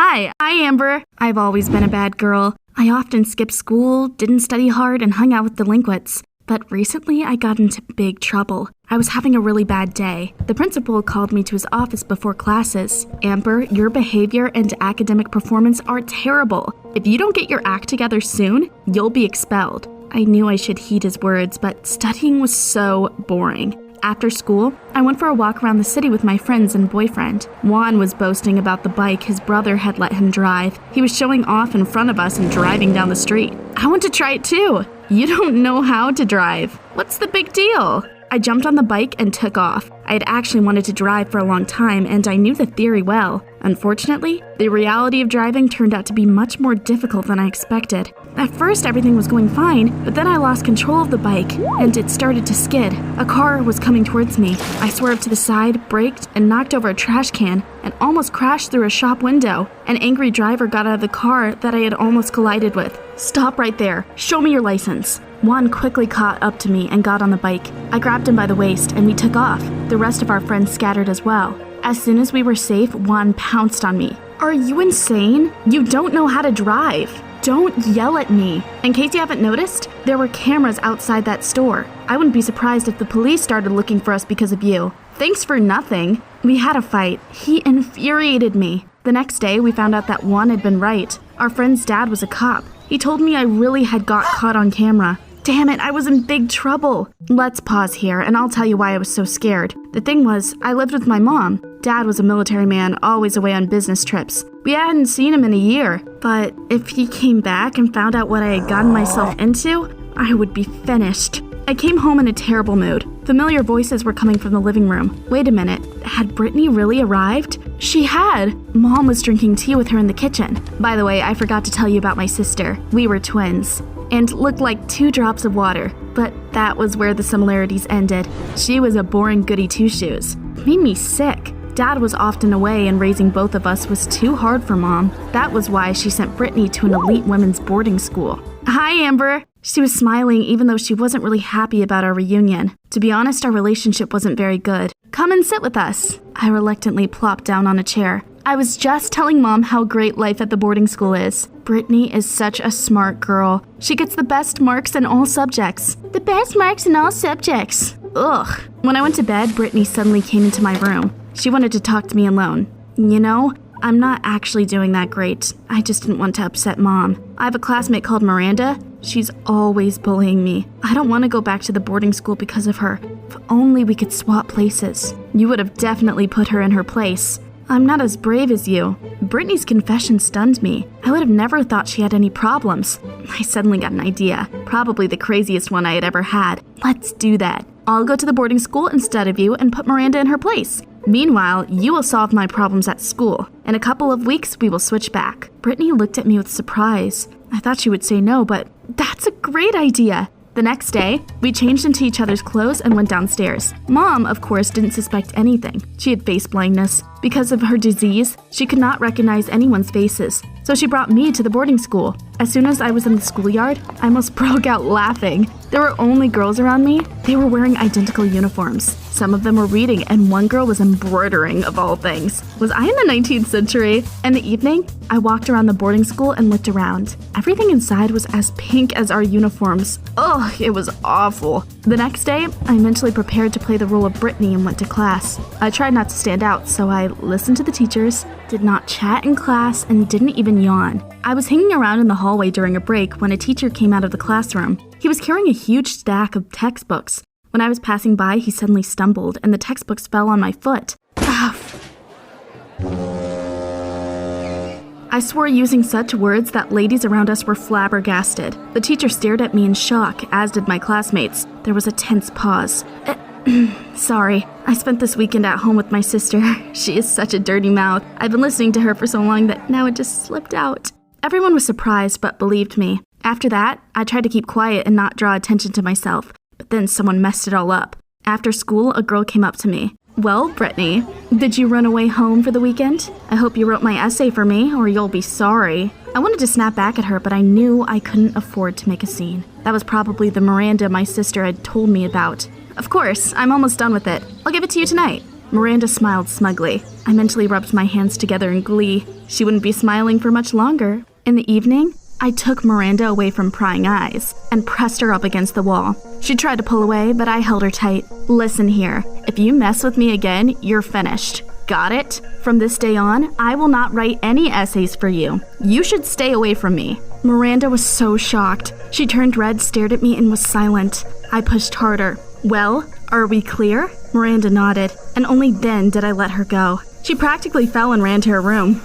Hi, Amber. I've always been a bad girl. I often skipped school, didn't study hard, and hung out with delinquents. But recently, I got into big trouble. I was having a really bad day. The principal called me to his office before classes. Amber, your behavior and academic performance are terrible. If you don't get your act together soon, you'll be expelled. I knew I should heed his words, but studying was so boring. After school, I went for a walk around the city with my friends and boyfriend. Juan was boasting about the bike his brother had let him drive. He was showing off in front of us and driving down the street. I want to try it too. You don't know how to drive. What's the big deal? I jumped on the bike and took off. I had actually wanted to drive for a long time, and I knew the theory well. Unfortunately, the reality of driving turned out to be much more difficult than I expected. At first, everything was going fine, but then I lost control of the bike, and it started to skid. A car was coming towards me. I swerved to the side, braked, and knocked over a trash can, and almost crashed through a shop window. An angry driver got out of the car that I had almost collided with. Stop right there. Show me your license. Juan quickly caught up to me and got on the bike. I grabbed him by the waist, and we took off. The rest of our friends scattered as well. As soon as we were safe, Juan pounced on me. Are you insane? You don't know how to drive. Don't yell at me. In case you haven't noticed, there were cameras outside that store. I wouldn't be surprised if the police started looking for us because of you. Thanks for nothing. We had a fight. He infuriated me. The next day, we found out that Juan had been right. Our friend's dad was a cop. He told me I really had got caught on camera. Damn it, I was in big trouble. Let's pause here, and I'll tell you why I was so scared. The thing was, I lived with my mom. Dad was a military man, always away on business trips. We hadn't seen him in a year, but if he came back and found out what I had gotten myself into, I would be finished. I came home in a terrible mood. Familiar voices were coming from the living room. Wait a minute, had Brittany really arrived? She had! Mom was drinking tea with her in the kitchen. By the way, I forgot to tell you about my sister. We were twins, and looked like 2 drops of water. But that was where the similarities ended. She was a boring goody two-shoes. Made me sick. Dad was often away, and raising both of us was too hard for Mom. That was why she sent Brittany to an elite women's boarding school. Hi, Amber. She was smiling even though she wasn't really happy about our reunion. To be honest, our relationship wasn't very good. Come and sit with us. I reluctantly plopped down on a chair. I was just telling Mom how great life at the boarding school is. Brittany is such a smart girl. She gets the best marks in all subjects. The best marks in all subjects. Ugh. When I went to bed, Brittany suddenly came into my room. She wanted to talk to me alone. You know, I'm not actually doing that great. I just didn't want to upset Mom. I have a classmate called Miranda. She's always bullying me. I don't want to go back to the boarding school because of her. If only we could swap places. You would have definitely put her in her place. I'm not as brave as you. Brittany's confession stunned me. I would have never thought she had any problems. I suddenly got an idea. Probably the craziest one I had ever had. Let's do that. I'll go to the boarding school instead of you and put Miranda in her place. Meanwhile, you will solve my problems at school. In a couple of weeks, we will switch back. Brittany looked at me with surprise. I thought she would say no, but that's a great idea. The next day, we changed into each other's clothes and went downstairs. Mom, of course, didn't suspect anything. She had face blindness. Because of her disease, she could not recognize anyone's faces. So she brought me to the boarding school. As soon as I was in the schoolyard, I almost broke out laughing. There were only girls around me. They were wearing identical uniforms. Some of them were reading, and one girl was embroidering, of all things. Was I in the 19th century? In the evening, I walked around the boarding school and looked around. Everything inside was as pink as our uniforms. Ugh, it was awful. The next day, I mentally prepared to play the role of Brittany and went to class. I tried not to stand out, so I listened to the teachers, did not chat in class, and didn't even yawn. I was hanging around in the hallway during a break when a teacher came out of the classroom. He was carrying a huge stack of textbooks. When I was passing by, he suddenly stumbled, and the textbooks fell on my foot. Ow. I swore using such words that ladies around us were flabbergasted. The teacher stared at me in shock, as did my classmates. There was a tense pause. Sorry, I spent this weekend at home with my sister. She is such a dirty mouth. I've been listening to her for so long that now it just slipped out. Everyone was surprised but believed me. After that, I tried to keep quiet and not draw attention to myself, but then someone messed it all up. After school, a girl came up to me. Well, Brittany, did you run away home for the weekend? I hope you wrote my essay for me, or you'll be sorry. I wanted to snap back at her, but I knew I couldn't afford to make a scene. That was probably the Miranda my sister had told me about. Of course, I'm almost done with it. I'll give it to you tonight. Miranda smiled smugly. I mentally rubbed my hands together in glee. She wouldn't be smiling for much longer. In the evening, I took Miranda away from prying eyes and pressed her up against the wall. She tried to pull away, but I held her tight. Listen here, if you mess with me again, you're finished. Got it? From this day on, I will not write any essays for you. You should stay away from me. Miranda was so shocked. She turned red, stared at me, and was silent. I pushed harder. Well, are we clear? Miranda nodded, and only then did I let her go. She practically fell and ran to her room.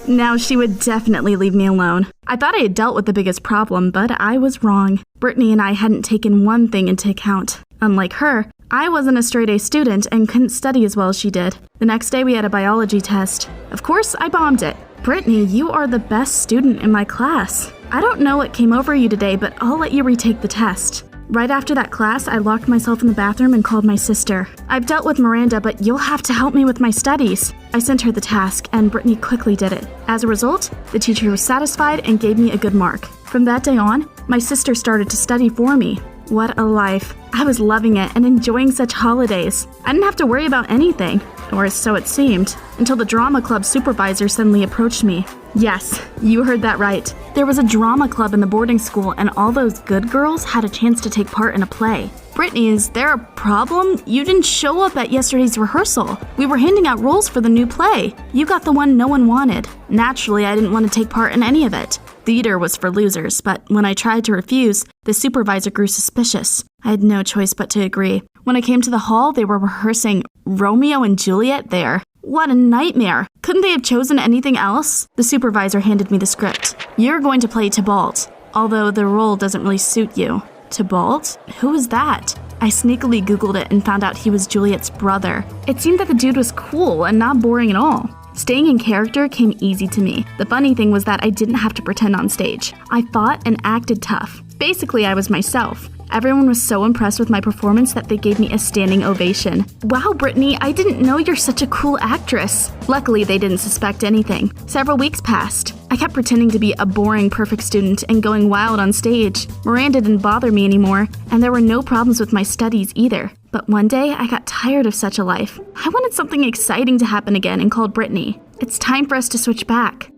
Now she would definitely leave me alone. I thought I had dealt with the biggest problem, but I was wrong. Brittany and I hadn't taken one thing into account. Unlike her, I wasn't a straight-A student and couldn't study as well as she did. The next day we had a biology test. Of course, I bombed it. Brittany, you are the best student in my class. I don't know what came over you today, but I'll let you retake the test. Right after that class, I locked myself in the bathroom and called my sister. I've dealt with Miranda, but you'll have to help me with my studies. I sent her the task, and Brittany quickly did it. As a result, the teacher was satisfied and gave me a good mark. From that day on, my sister started to study for me. What a life. I was loving it and enjoying such holidays. I didn't have to worry about anything, or so it seemed, until the drama club supervisor suddenly approached me. Yes, you heard that right. There was a drama club in the boarding school, and all those good girls had a chance to take part in a play. Brittany, is there a problem? You didn't show up at yesterday's rehearsal. We were handing out roles for the new play. You got the one no one wanted. Naturally, I didn't want to take part in any of it. Theater was for losers, but when I tried to refuse, the supervisor grew suspicious. I had no choice but to agree. When I came to the hall, they were rehearsing Romeo and Juliet there. What a nightmare. Couldn't they have chosen anything else? The supervisor handed me the script. You're going to play Tybalt, although the role doesn't really suit you. Tybalt? Who is that? I sneakily Googled it and found out he was Juliet's brother. It seemed that the dude was cool and not boring at all. Staying in character came easy to me. The funny thing was that I didn't have to pretend on stage. I fought and acted tough. Basically, I was myself. Everyone was so impressed with my performance that they gave me a standing ovation. Wow, Brittany, I didn't know you're such a cool actress. Luckily, they didn't suspect anything. Several weeks passed. I kept pretending to be a boring, perfect student and going wild on stage. Miranda didn't bother me anymore, and there were no problems with my studies either. But one day, I got tired of such a life. I wanted something exciting to happen again and called Brittany. It's time for us to switch back.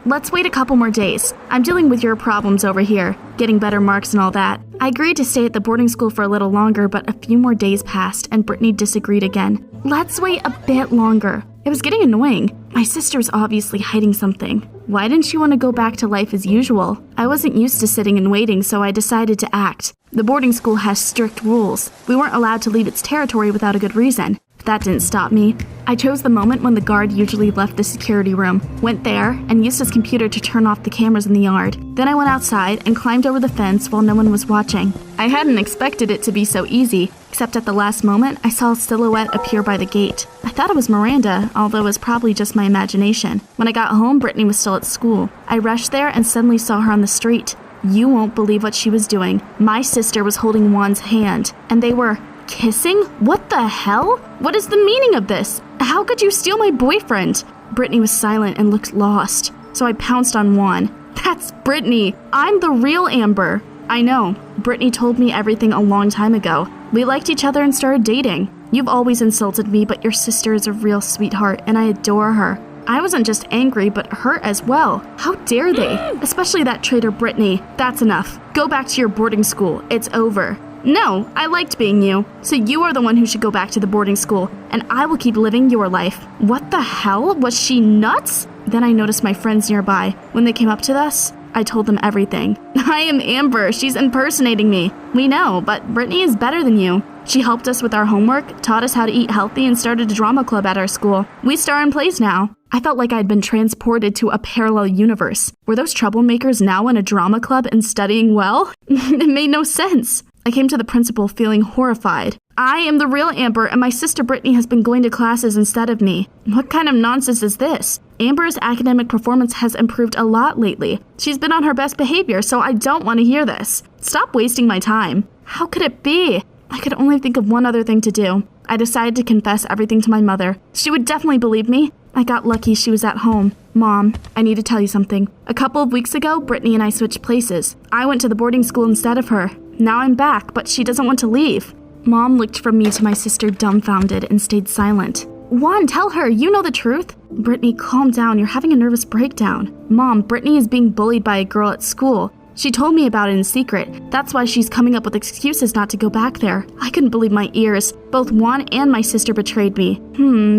Let's wait a couple more days. I'm dealing with your problems over here, getting better marks and all that. I agreed to stay at the boarding school for a little longer, but a few more days passed and Brittany disagreed again. Let's wait a bit longer. It was getting annoying. My sister was obviously hiding something. Why didn't she want to go back to life as usual? I wasn't used to sitting and waiting, so I decided to act. The boarding school has strict rules. We weren't allowed to leave its territory without a good reason. But that didn't stop me. I chose the moment when the guard usually left the security room, went there, and used his computer to turn off the cameras in the yard. Then I went outside and climbed over the fence while no one was watching. I hadn't expected it to be so easy, except at the last moment, I saw a silhouette appear by the gate. I thought it was Miranda, although it was probably just my imagination. When I got home, Brittany was still at school. I rushed there and suddenly saw her on the street. You won't believe what she was doing. My sister was holding Juan's hand, and they were kissing? What the hell? What is the meaning of this? How could you steal my boyfriend? Brittany was silent and looked lost, so I pounced on Juan. That's Brittany. I'm the real Amber. I know. Brittany told me everything a long time ago. We liked each other and started dating. You've always insulted me, but your sister is a real sweetheart, and I adore her. I wasn't just angry, but hurt as well. How dare they? Especially that traitor Brittany. That's enough. Go back to your boarding school. It's over. No, I liked being you, so you are the one who should go back to the boarding school, and I will keep living your life. What the hell? Was she nuts? Then I noticed my friends nearby. When they came up to us, I told them everything. I am Amber. She's impersonating me. We know, but Brittany is better than you. She helped us with our homework, taught us how to eat healthy, and started a drama club at our school. We star in plays now. I felt like I'd been transported to a parallel universe. Were those troublemakers now in a drama club and studying well? It made no sense. I came to the principal feeling horrified. I am the real Amber, and my sister Brittany has been going to classes instead of me. What kind of nonsense is this? Amber's academic performance has improved a lot lately. She's been on her best behavior, so I don't want to hear this. Stop wasting my time. How could it be? I could only think of one other thing to do. I decided to confess everything to my mother. She would definitely believe me. I got lucky she was at home. Mom, I need to tell you something. A couple of weeks ago, Brittany and I switched places. I went to the boarding school instead of her. Now I'm back, but she doesn't want to leave. Mom looked from me to my sister dumbfounded and stayed silent. Juan, tell her, you know the truth. Brittany, calm down, you're having a nervous breakdown. Mom, Brittany is being bullied by a girl at school. She told me about it in secret. That's why she's coming up with excuses not to go back there. I couldn't believe my ears. Both Juan and my sister betrayed me.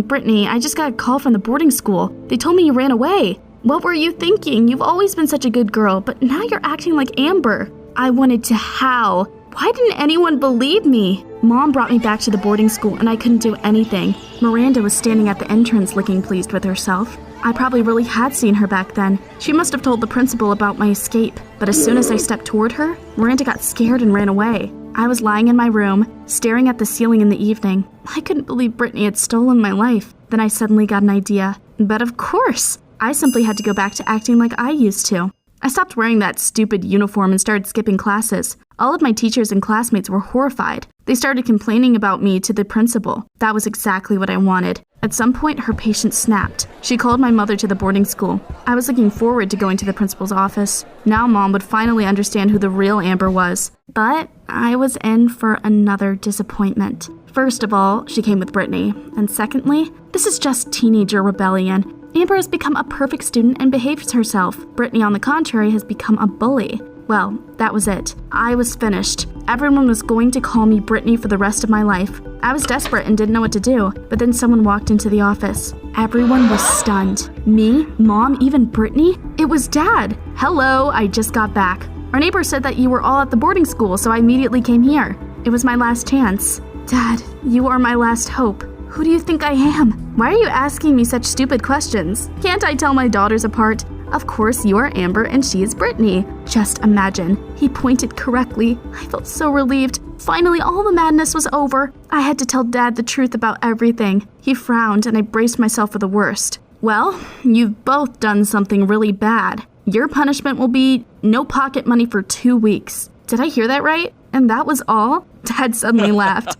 Brittany, I just got a call from the boarding school. They told me you ran away. What were you thinking? You've always been such a good girl, but now you're acting like Amber. I wanted to howl. Why didn't anyone believe me? Mom brought me back to the boarding school and I couldn't do anything. Miranda was standing at the entrance looking pleased with herself. I probably really had seen her back then. She must have told the principal about my escape. But as soon as I stepped toward her, Miranda got scared and ran away. I was lying in my room, staring at the ceiling in the evening. I couldn't believe Brittany had stolen my life. Then I suddenly got an idea. But of course, I simply had to go back to acting like I used to. I stopped wearing that stupid uniform and started skipping classes. All of my teachers and classmates were horrified. They started complaining about me to the principal. That was exactly what I wanted. At some point, her patience snapped. She called my mother to the boarding school. I was looking forward to going to the principal's office. Now Mom would finally understand who the real Amber was. But I was in for another disappointment. First of all, she came with Brittany. And secondly, this is just teenager rebellion. Amber has become a perfect student and behaves herself. Brittany, on the contrary, has become a bully. Well, that was it. I was finished. Everyone was going to call me Brittany for the rest of my life. I was desperate and didn't know what to do, but then someone walked into the office. Everyone was stunned. Me, Mom, even Brittany? It was Dad. Hello, I just got back. Our neighbor said that you were all at the boarding school, so I immediately came here. It was my last chance. Dad, you are my last hope. Who do you think I am? Why are you asking me such stupid questions? Can't I tell my daughters apart? Of course you are Amber and she is Brittany. Just imagine. He pointed correctly. I felt so relieved. Finally, all the madness was over. I had to tell Dad the truth about everything. He frowned and I braced myself for the worst. Well, you've both done something really bad. Your punishment will be no pocket money for 2 weeks. Did I hear that right? And that was all? Dad suddenly laughed.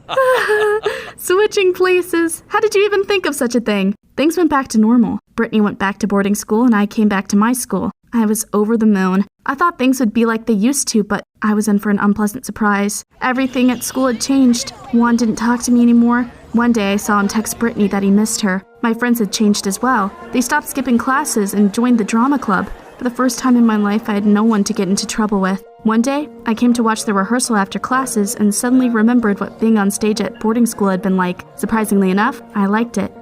Switching places. How did you even think of such a thing? Things went back to normal. Brittany went back to boarding school and I came back to my school. I was over the moon. I thought things would be like they used to, but I was in for an unpleasant surprise. Everything at school had changed. Juan didn't talk to me anymore. One day I saw him text Brittany that he missed her. My friends had changed as well. They stopped skipping classes and joined the drama club. For the first time in my life, I had no one to get into trouble with. One day, I came to watch the rehearsal after classes and suddenly remembered what being on stage at boarding school had been like. Surprisingly enough, I liked it.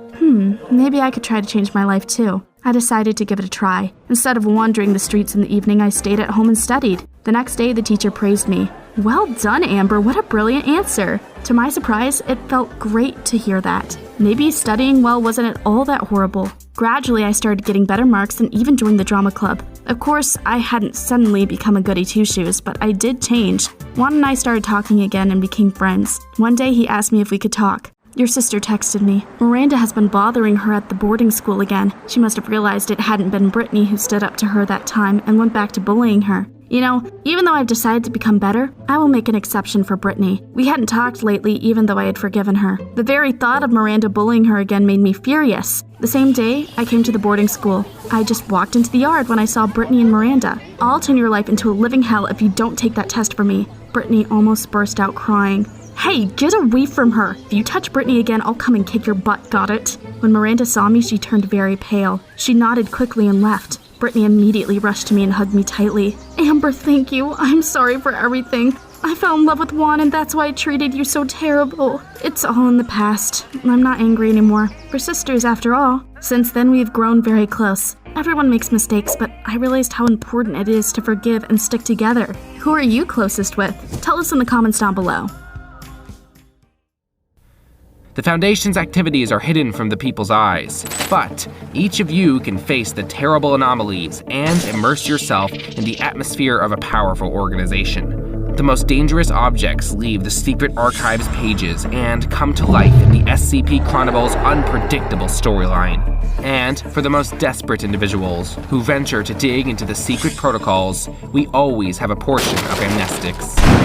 Maybe I could try to change my life too. I decided to give it a try. Instead of wandering the streets in the evening, I stayed at home and studied. The next day, the teacher praised me. Well done, Amber, what a brilliant answer. To my surprise, it felt great to hear that. Maybe studying well wasn't at all that horrible. Gradually, I started getting better marks and even joined the drama club. Of course, I hadn't suddenly become a goody two-shoes, but I did change. Juan and I started talking again and became friends. One day, he asked me if we could talk. Your sister texted me. Miranda has been bothering her at the boarding school again. She must have realized it hadn't been Brittany who stood up to her that time and went back to bullying her. You know, even though I've decided to become better, I will make an exception for Brittany. We hadn't talked lately, even though I had forgiven her. The very thought of Miranda bullying her again made me furious. The same day, I came to the boarding school. I just walked into the yard when I saw Brittany and Miranda. I'll turn your life into a living hell if you don't take that test from me. Brittany almost burst out crying. Hey, get away from her! If you touch Brittany again, I'll come and kick your butt, got it? When Miranda saw me, she turned very pale. She nodded quickly and left. Brittany immediately rushed to me and hugged me tightly. Amber, thank you. I'm sorry for everything. I fell in love with Juan and that's why I treated you so terrible. It's all in the past. I'm not angry anymore. We're sisters after all. Since then, we've grown very close. Everyone makes mistakes, but I realized how important it is to forgive and stick together. Who are you closest with? Tell us in the comments down below. The Foundation's activities are hidden from the people's eyes, but each of you can face the terrible anomalies and immerse yourself in the atmosphere of a powerful organization. The most dangerous objects leave the secret archives pages and come to life in the SCP Chronicles' unpredictable storyline. And for the most desperate individuals who venture to dig into the secret protocols, we always have a portion of Amnestics.